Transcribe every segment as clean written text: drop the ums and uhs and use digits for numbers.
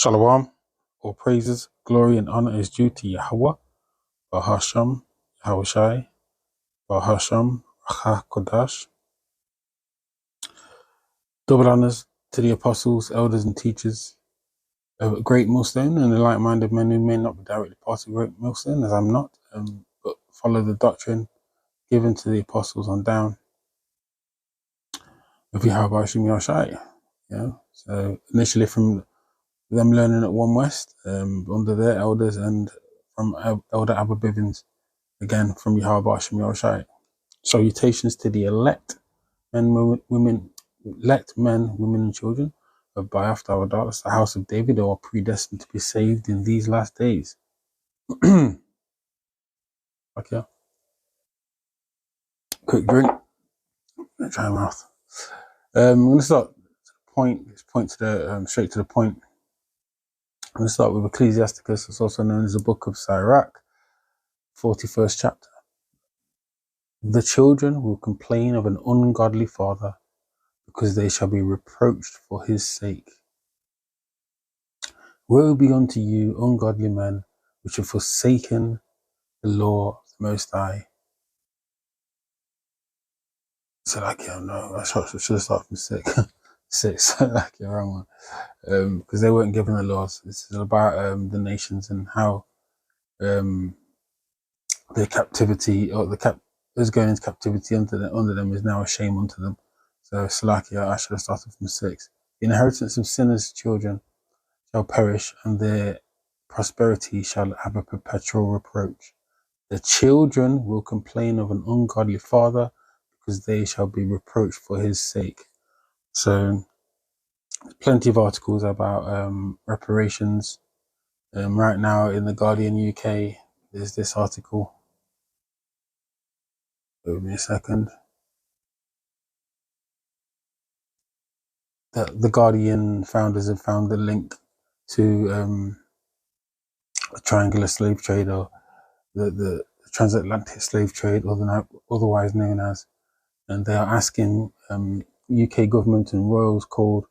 Shalom, all praises, glory, and honor is due to Yahawah, Bahasham, Yahawashi, Bahasham, Kodash. Double honors to the apostles, elders, and teachers of a great millstone, and the like-minded men who may not be directly part of a great millstone, as I'm not, but follow the doctrine given to the apostles on down of Yahawashi. So initially from them learning at One West, under their elders, and from Elder Abba Bivens, again from Yahawashi. Salutations to the elect men, women, and children of Bayaf Dawadas, the house of David, who are predestined to be saved in these last days. Okay, quick drink. Try my mouth. I'm going to start straight to the point. I'm going to start with Ecclesiasticus. It's also known as the Book of Sirach, 41st chapter. The children will complain of an ungodly father, because they shall be reproached for his sake. Woe be unto you, ungodly men, which have forsaken the law of the Most High. So no, I should have started from 6. 6, wrong one. Because they weren't given the laws. This is about the nations and how their captivity, or those going into captivity under them is now a shame unto them. So Salakia, I should have started from 6. The inheritance of sinners' children shall perish, and their prosperity shall have a perpetual reproach. The children will complain of an ungodly father, because they shall be reproached for his sake. So plenty of articles about reparations. Right now in the Guardian UK, there's this article. Give me a second. The Guardian founders have found the link to the triangular slave trade, or the transatlantic slave trade, otherwise known as, and they are asking UK government and royals called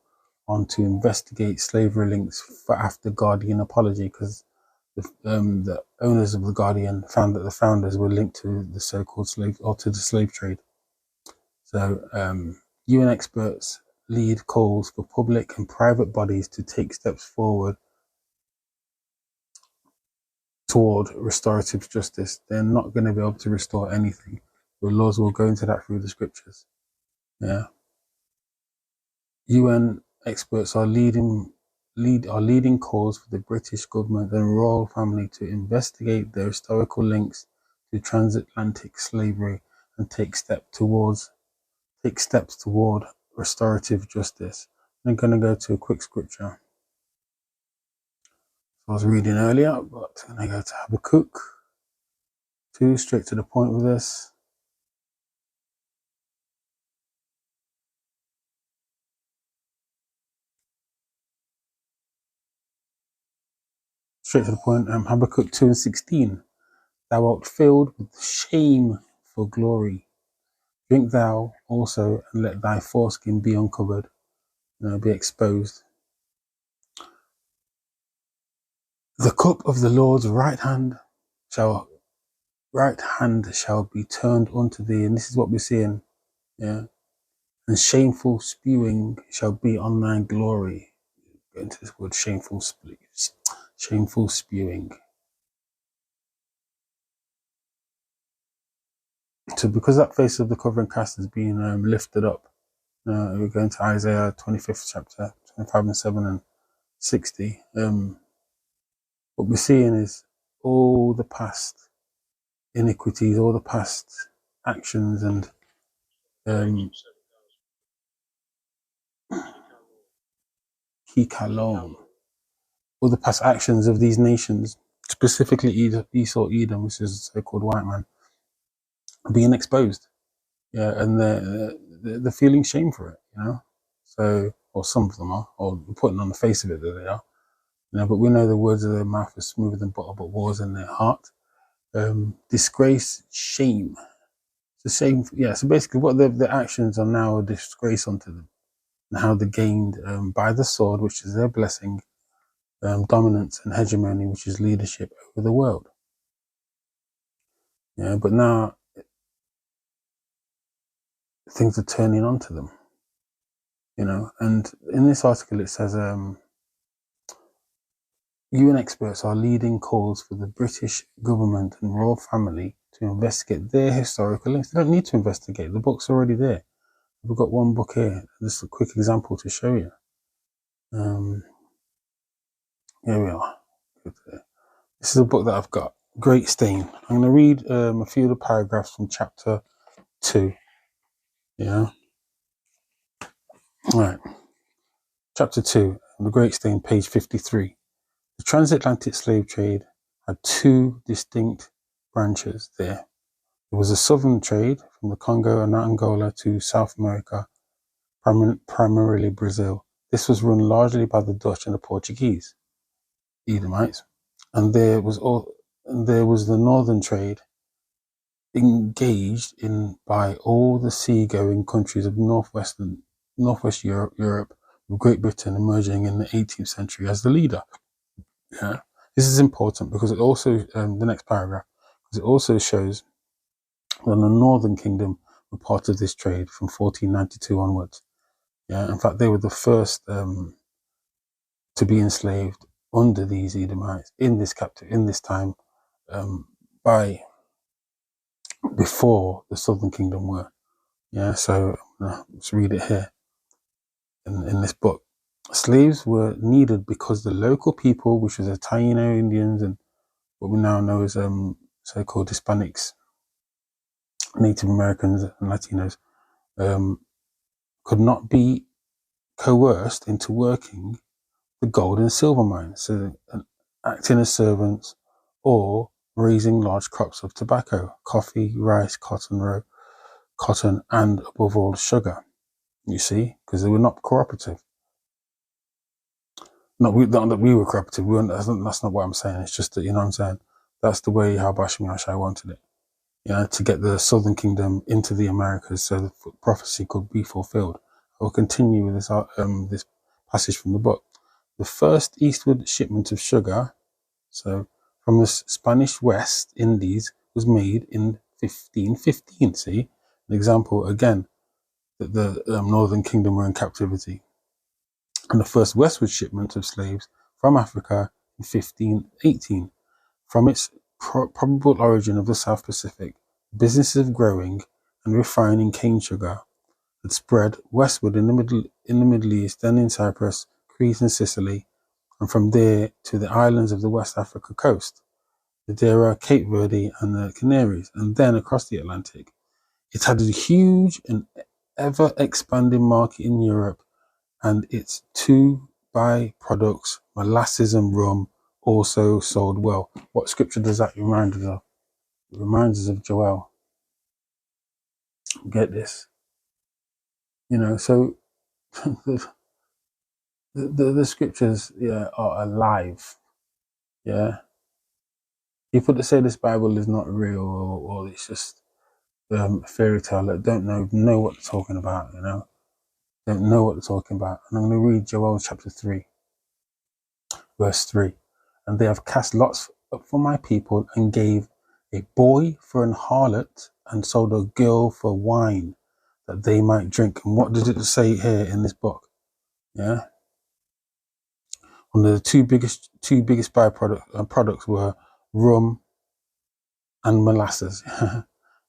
on to investigate slavery links for after Guardian apology, because the owners of the Guardian found that the founders were linked to the so-called slave, or to the slave trade. So UN experts lead calls for public and private bodies to take steps forward toward restorative justice. They're not going to be able to restore anything. The laws will go into that through the scriptures. Yeah. UN experts are leading calls for the British government and royal family to investigate their historical links to transatlantic slavery and take steps toward restorative justice. I'm going to go to a quick scripture. I was reading earlier, but I'm going to go to Habakkuk 2, straight to the point with this. Straight to the point. Habakkuk 2:16. Thou art filled with shame for glory. Drink thou also, and let thy foreskin be uncovered, be exposed. The cup of the Lord's right hand shall be turned unto thee, and this is what we're seeing, yeah. And shameful spewing shall be on thy glory. Go into this word, shameful spewing. So because that face of the covering cast is being lifted up, we're going to Isaiah 25th chapter, 25 and 7 and 60. What we're seeing is all the past iniquities, all the past actions, and Kikalom, all the past actions of these nations, specifically Esau, Edom, which is a so-called white man, are being exposed. Yeah, and they're feeling shame for it, So, or some of them are, or putting on the face of it that they are. But we know the words of their mouth are smoother than butter, but wars in their heart. Disgrace, shame. It's a shame. Yeah, so basically what the actions are now a disgrace unto them, and how they're gained by the sword, which is their blessing, dominance and hegemony, which is leadership over the world. Yeah, but now things are turning onto them, you know. And in this article, it says UN experts are leading calls for the British government and royal family to investigate their historical links. They don't need to investigate. The book's already there. We've got one book here. This is a quick example to show you. Here we are. This is a book that I've got. Great Stain. I'm going to read a few of the paragraphs from chapter 2. Yeah. All right. Chapter 2, The Great Stain, page 53. The transatlantic slave trade had two distinct branches there. There was a southern trade from the Congo and Angola to South America, primarily Brazil. This was run largely by the Dutch and the Portuguese, Edomites. And there was the northern trade engaged in by all the seagoing countries of Northwest Europe, with Great Britain emerging in the 18th century as the leader. Yeah, this is important because it also, the next paragraph, because it also shows that the Northern Kingdom were part of this trade from 1492 onwards. Yeah, in fact, they were the first to be enslaved under these Edomites in this time, by before the Southern Kingdom were. Yeah, so let's read it here in this book. Slaves were needed because the local people, which was the Taino Indians and what we now know as so-called Hispanics, Native Americans and Latinos, could not be coerced into working the gold and silver mines, so acting as servants or raising large crops of tobacco, coffee, rice, cotton, and above all sugar. You see, because they were not cooperative. Not that we were cooperative. That's not what I'm saying. It's just that, you know what I'm saying, that's the way YAHAWAH wanted it. You know, to get the Southern Kingdom into the Americas so the prophecy could be fulfilled. I will continue with this passage from the book. The first eastward shipment of sugar, so from the Spanish West Indies, was made in 1515. See, an example again that the Northern Kingdom were in captivity. And the first westward shipment of slaves from Africa in 1518. From its probable origin of the South Pacific, businesses of growing and refining cane sugar had spread westward in the Middle East, then in Cyprus, Crete and Sicily, and from there to the islands of the West Africa coast, Madeira, Cape Verde, and the Canaries, and then across the Atlantic. It had a huge and ever-expanding market in Europe, and its two byproducts, molasses and rum, also sold well. What scripture does that remind us of? It reminds us of Joel. Get this. You know, so the scriptures, yeah, are alive. Yeah. People that say this Bible is not real or it's just a fairy tale that don't know what they're talking about, you know. Don't know what they're talking about. And I'm going to read Joel chapter 3, verse 3. And they have cast lots up for my people and gave a boy for an harlot and sold a girl for wine that they might drink. And what did it say here in this book? Yeah. One of the two biggest products were rum and molasses.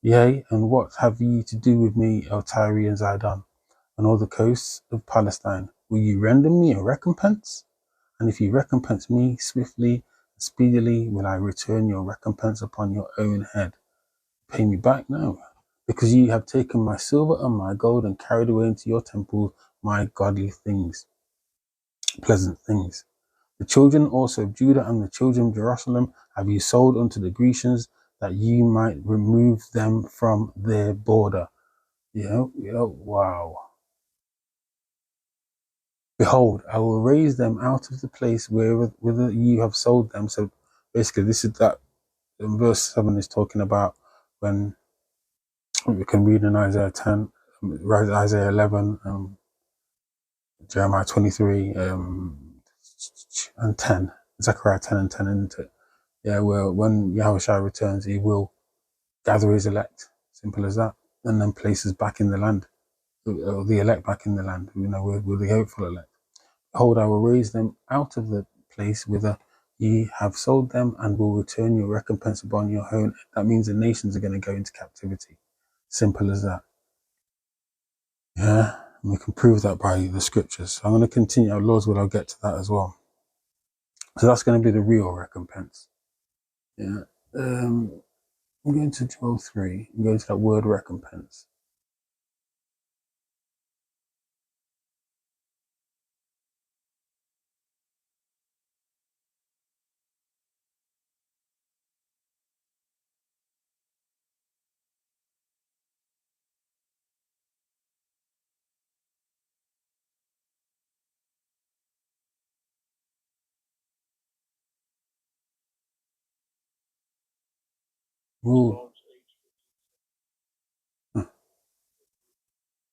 Yea, and what have ye to do with me, O Tyre and Zidon, and all the coasts of Palestine? Will you render me a recompense? And if you recompense me swiftly and speedily, will I return your recompense upon your own head? Pay me back now, because ye have taken my silver and my gold and carried away into your temple my godly things, pleasant things. The children also of Judah and the children of Jerusalem have you sold unto the Grecians, that ye might remove them from their border. Wow. Behold, I will raise them out of the place whither you have sold them. So basically, this is that verse 7 is talking about when we can read in Isaiah 10, Isaiah 11, Jeremiah 23, and 10, Zechariah 10 and 10, isn't it? Yeah, well, when Yahushua returns, he will gather his elect, simple as that, and then place us back in the land, or the elect back in the land, with the hopeful elect. Behold, I will raise them out of the place whither ye have sold them, and will return your recompense upon your own. That means the nations are going to go into captivity. Simple as that. Yeah, and we can prove that by the scriptures. I'm going to continue. Lord's will, I'll get to that as well. So that's going to be the real recompense. Yeah. I'm going to Joel 3. I'm going to that word recompense. Ooh. The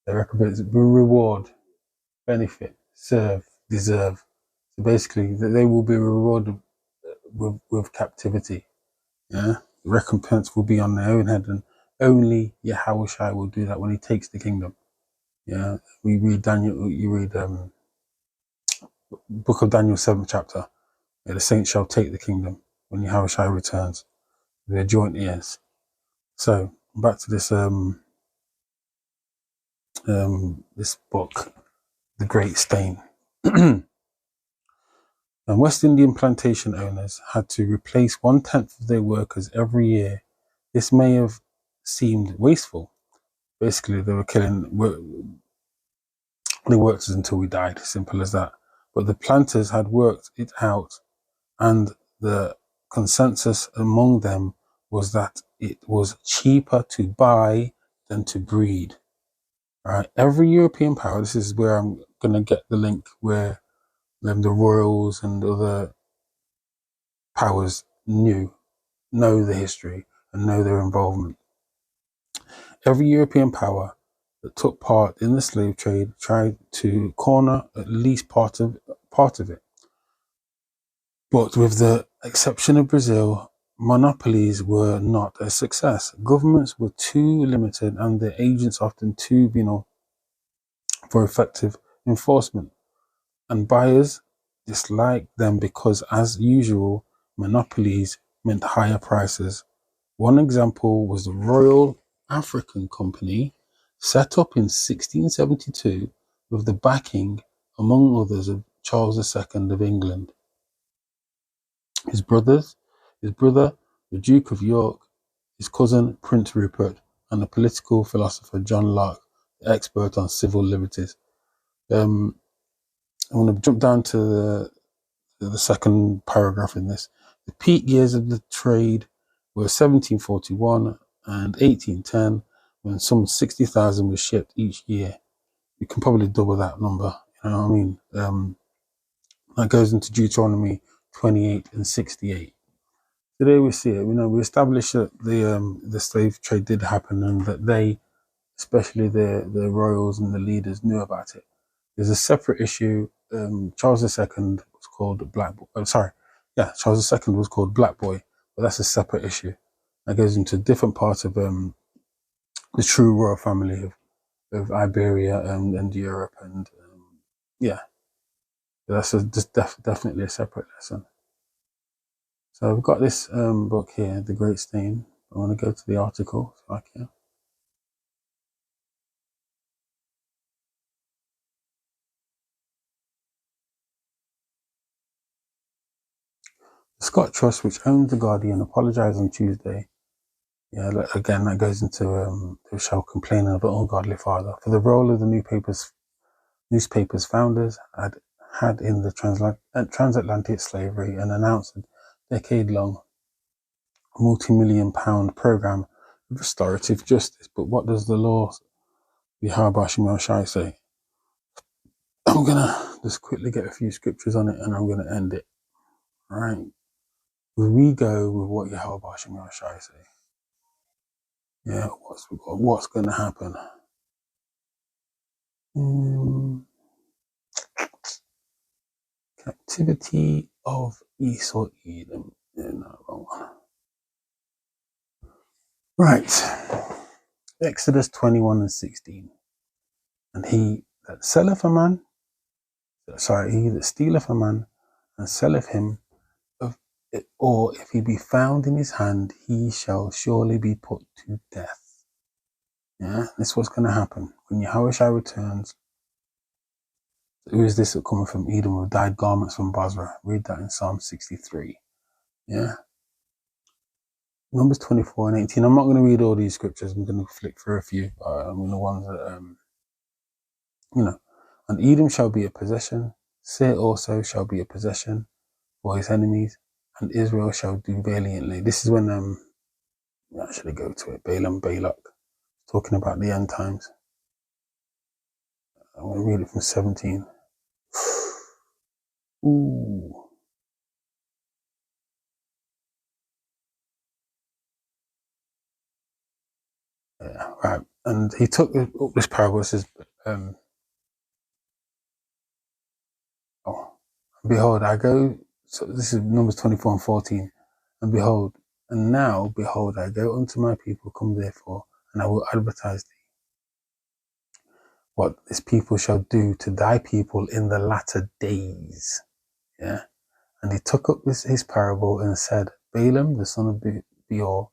recompense, reward, benefit, serve, deserve. So basically, they will be rewarded with captivity. Yeah, the recompense will be on their own head, and only Yahushua will do that when he takes the kingdom. Yeah, we read Daniel. You read Book of Daniel 7th chapter. Yeah, the saints shall take the kingdom when Yahushua returns. Their joint ears. So back to this this book, The Great Stain. And West Indian plantation owners had to replace 1/10 of their workers every year. This may have seemed wasteful. Basically, they were killing the workers until we died, simple as that. But the planters had worked it out, and the consensus among them was that it was cheaper to buy than to breed. All right, every European power, this is where I'm going to get the link where the royals and other powers know the history and know their involvement. Every European power that took part in the slave trade tried to corner at least part of it. But with the exception of Brazil, monopolies were not a success. Governments were too limited and their agents often too venal for effective enforcement. And buyers disliked them because, as usual, monopolies meant higher prices. One example was the Royal African Company, set up in 1672 with the backing, among others, of Charles II of England. His brother, the Duke of York, his cousin, Prince Rupert, and the political philosopher John Locke, the expert on civil liberties. I want to jump down to the second paragraph in this. The peak years of the trade were 1741 and 1810, when some 60,000 was shipped each year. You can probably double that number. You know what I mean? That goes into Deuteronomy 28 and 68. Today we see it. We established that the slave trade did happen, and that they, especially the royals and the leaders, knew about it. There's a separate issue. Charles II was called Black Boy. Charles II was called Black Boy, but that's a separate issue. That goes into a different part of the true royal family of Iberia and Europe, and that's definitely a separate lesson. So I've got this book here, The Great Stain. I want to go to the article if I can. The Scott Trust, which owns The Guardian, apologised on Tuesday. Yeah, again, that goes into they shall complain of an ungodly father for the role of the newspapers founders had in the transatlantic slavery, and announced a decade-long, multi-million-pound program of restorative justice. But what does the law, YAHAWAH WA YAHAWASHI, say? I'm gonna just quickly get a few scriptures on it, and I'm gonna end it. All right. We go with what YAHAWAH WA YAHAWASHI say. Yeah, what's going to happen? captivity of Esau Edom. No, wrong one. Right. Exodus 21:16. And he that selleth a man, he that stealeth a man and selleth him, or if he be found in his hand, he shall surely be put to death. Yeah, this is what's going to happen when Yahawashi returns. Who is this that coming from Edom with dyed garments from Basra? Read that in Psalm 63. Yeah. Numbers 24:18. I'm not going to read all these scriptures. I'm going to flick through a few. The ones that, And Edom shall be a possession. Seir also shall be a possession for his enemies, and Israel shall do valiantly. This is when, actually go to it. Balaam, Balak, talking about the end times. I'm going to read it from 17. Ooh. Yeah, right. And he took up this parable. It says, behold, I go. So this is Numbers 24:14. And behold, and now, behold, I go unto my people. Come therefore, and I will advertise thee what this people shall do to thy people in the latter days. Yeah. And he took up his parable and said, Balaam, the son of Beor,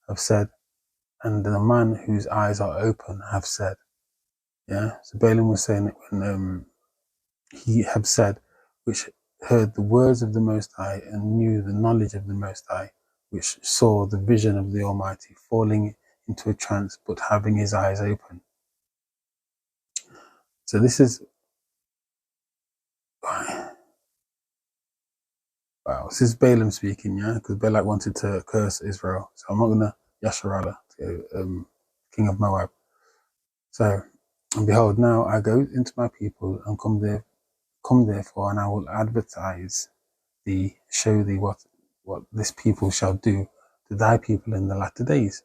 have said, and the man whose eyes are open have said. Yeah. So Balaam was saying it when he had said, which heard the words of the Most High and knew the knowledge of the Most High, which saw the vision of the Almighty, falling into a trance, but having his eyes open. So this is, wow, this is Balaam speaking, yeah, because Balak wanted to curse Israel. So I'm not going to Yasharallah, king of Moab. So, and behold, now I go into my people and come therefore, and I will advertise thee, show thee what this people shall do to thy people in the latter days.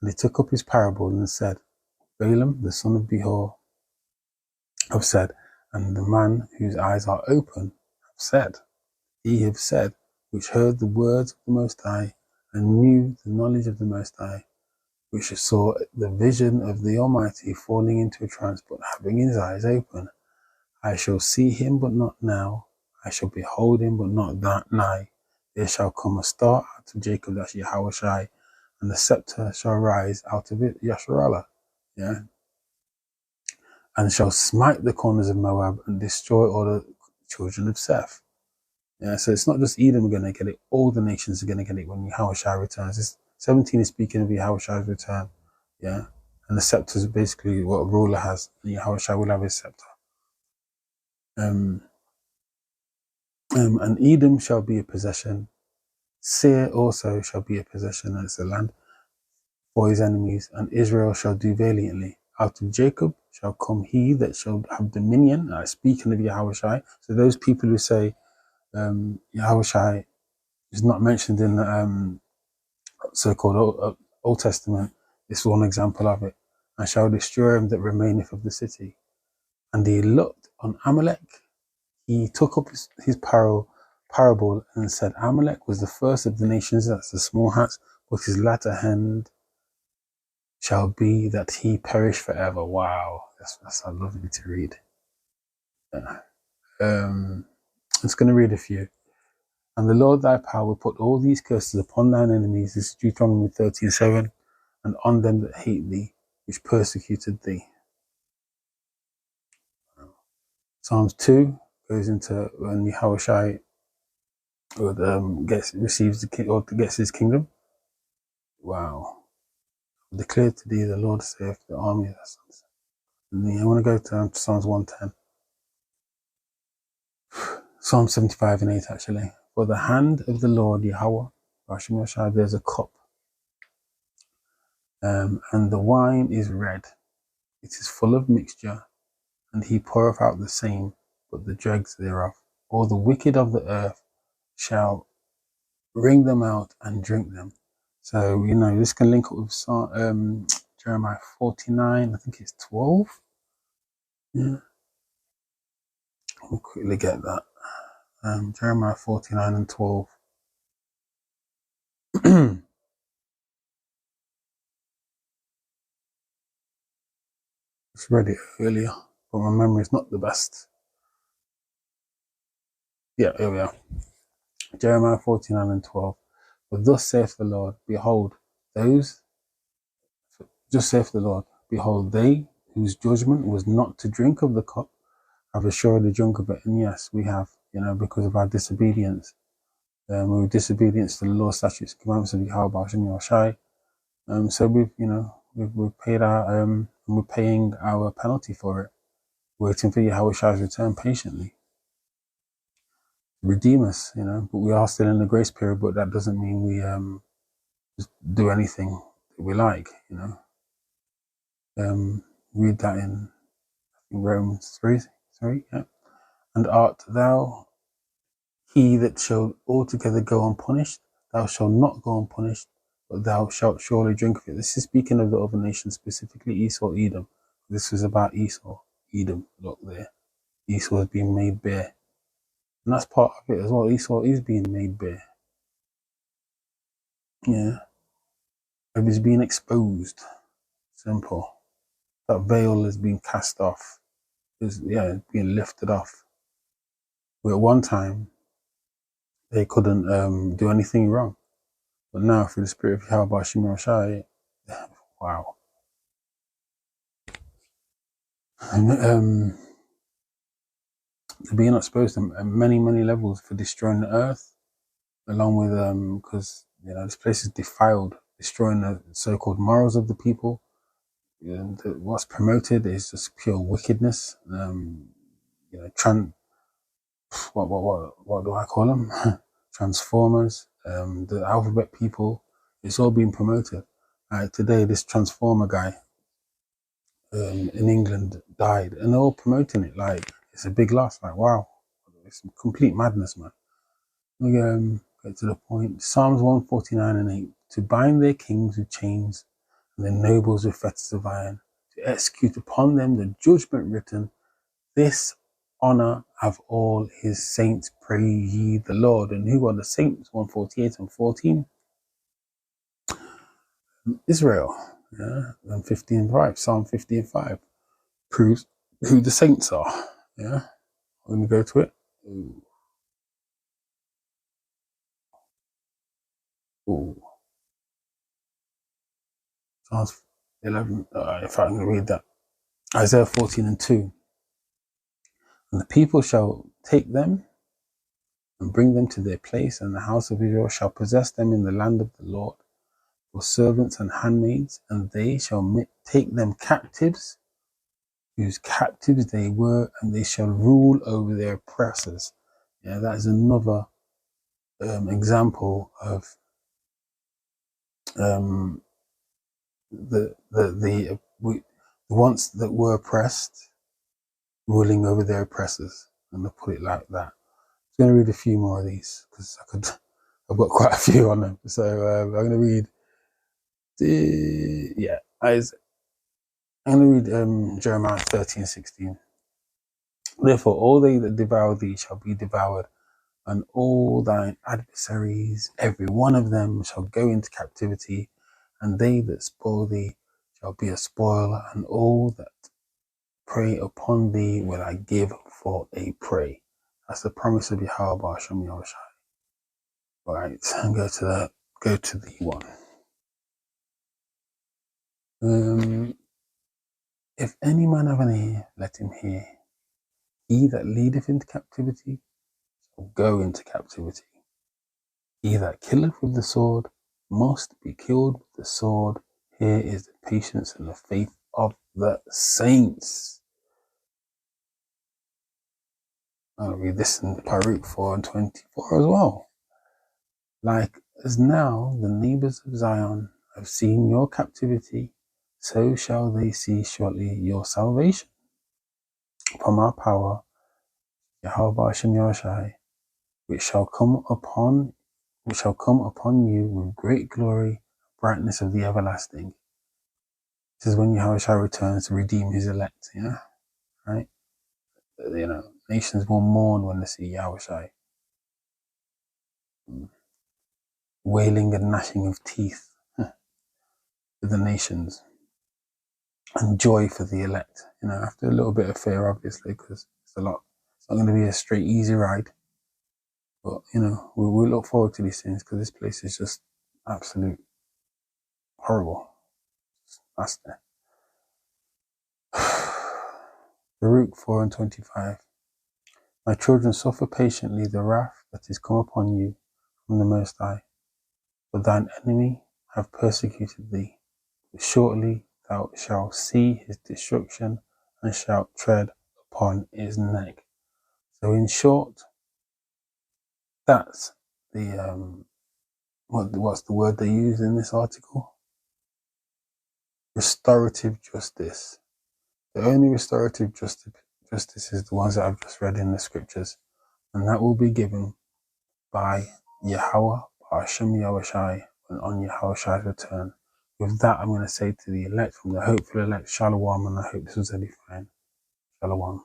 And he took up his parable and said, Balaam, the son of Beor, have said, and the man whose eyes are open have said, he have said, which heard the words of the Most High and knew the knowledge of the Most High, which saw the vision of the Almighty, falling into a trance, but having his eyes open. I shall see him, but not now. I shall behold him, but not that nigh. There shall come a star out of Jacob, that's Yahawashi, and the scepter shall rise out of it, Yasharallah. Yeah. And shall smite the corners of Moab and destroy all the children of Seth. Yeah, so it's not just Edom going to get it, all the nations are going to get it when Yahawashi returns. This 17 is speaking of Yahawashi's return. Yeah. And the scepter is basically what a ruler has. And Yahawashi will have his scepter. And Edom shall be a possession. Seir also shall be a possession, as the land for his enemies, and Israel shall do valiantly. Out of Jacob shall come he that shall have dominion. Speaking of Yahawashi, so those people who say Yahawashi is not mentioned in the so-called Old Testament, this is one example of it. I shall destroy him that remaineth of the city. And he looked on Amalek. He took up his parable and said, Amalek was the first of the nations, that's the small hats, but his latter end shall be that he perish forever. Wow, that's lovely to read. Yeah. I'm just going to read a few. And the Lord thy power will put all these curses upon thine enemies, this is Deuteronomy 13:7, and on them that hate thee, which persecuted thee. Psalms 2 goes into when Yahawashi gets his kingdom. Wow. Declare to thee the Lord saith the army. And I want to go to Psalms 110. Psalm 75:8 actually. For the hand of the Lord Yahawah, there's a cup, and the wine is red. It is full of mixture, and he poureth out the same, but the dregs thereof. All the wicked of the earth shall wring them out and drink them. So, this can link up with Jeremiah 49, I think it's 12. Yeah. I'll quickly get that. Jeremiah 49 and 12. It's read it earlier, but my memory is not the best. Yeah, here we are. Jeremiah 49 and 12. But thus saith the Lord, behold, just saith the Lord, behold, they whose judgment was not to drink of the cup have assuredly drunk of it. And yes, we have, because of our disobedience. We were disobedience to the law, statutes, commandments of YAHAWAH WA YAHAWASHI. So we've paid our, and we're paying our penalty for it, waiting for Yahawah's return patiently. Redeem us, but we are still in the grace period, but that doesn't mean we just do anything that we like, read that in Romans 3, yeah. And art thou he that shall altogether go unpunished? Thou shalt not go unpunished, but thou shalt surely drink of it. This is speaking of the other nations, specifically Esau, Edom. This was about Esau, Edom, look there. Esau is being made bare. And that's part of it as well. Esau is being made bare. Yeah. He's being exposed. Simple. That veil is being cast off. It's being lifted off. Where at one time, they couldn't do anything wrong. But now, through the Spirit of YAHAWAH, wow. And they're being exposed to many, many levels for destroying the earth, along with, because, this place is defiled, destroying the so-called morals of the people. What's promoted is just pure wickedness. What do I call them? Transformers, the alphabet people. It's all being promoted. Today, this transformer guy in England died, and they're all promoting it like it's a big loss. Like, wow, it's complete madness, man. We get to the point. Psalms 149 and 8. To bind their kings with chains and their nobles with fetters of iron, to execute upon them the judgment written. This honor have all his saints, pray ye the Lord. And who are the saints? 148 and 14. Israel, and 15 5. Psalm 50 and 5 proves who the saints are. Yeah, I'm gonna go to it. Ooh. Psalms 11. If I can read that. Isaiah 14 and 2. And the people shall take them and bring them to their place, and the house of Israel shall possess them in the land of the Lord for servants and handmaids, and they shall take them captives, whose captives they were, and they shall rule over their oppressors. Yeah, that is another example of the ones that were oppressed ruling over their oppressors, and to put it like that. I'm going to read a few more of these because I've got quite a few on them. So I'm going to read I'm going to read Jeremiah 13:16. Therefore, all they that devour thee shall be devoured, and all thine adversaries, every one of them, shall go into captivity, and they that spoil thee shall be a spoil, and all that prey upon thee will I give for a prey. That's the promise of YAHAWAH WA. Right, and go to the one. If any man have an ear, let him hear. He that leadeth into captivity shall go into captivity. He that killeth with the sword must be killed with the sword. Here is the patience and the faith of the saints. I'll read this in Baruch 4 and 24 as well. Like as now the neighbors of Zion have seen your captivity, so shall they see shortly your salvation. From our power, YAHAWAH WA, which shall come upon you with great glory, brightness of the everlasting. This is when YAHAWAH returns to redeem his elect, right? Nations will mourn when they see YAHAWAH. wailing and gnashing of teeth for the nations, and joy for the elect. After a little bit of fear, obviously, because it's a lot. It's not going to be a straight, easy ride. But, we look forward to these things because this place is just absolute horrible. That's there. Baruch 4:25. My children, suffer patiently the wrath that is come upon you from the Most High. For thine enemy have persecuted thee, but shortly thou shalt see his destruction and shalt tread upon his neck. So in short, that's the what's the word they use in this article? Restorative justice. The only restorative justice is the ones that I've just read in the scriptures, and that will be given by YAHAWAH WA YAHAWASHI when on Yahawah's return. With that, I'm going to say to the elect, from the hopeful elect, Shalom, and I hope this was edifying. Shalom.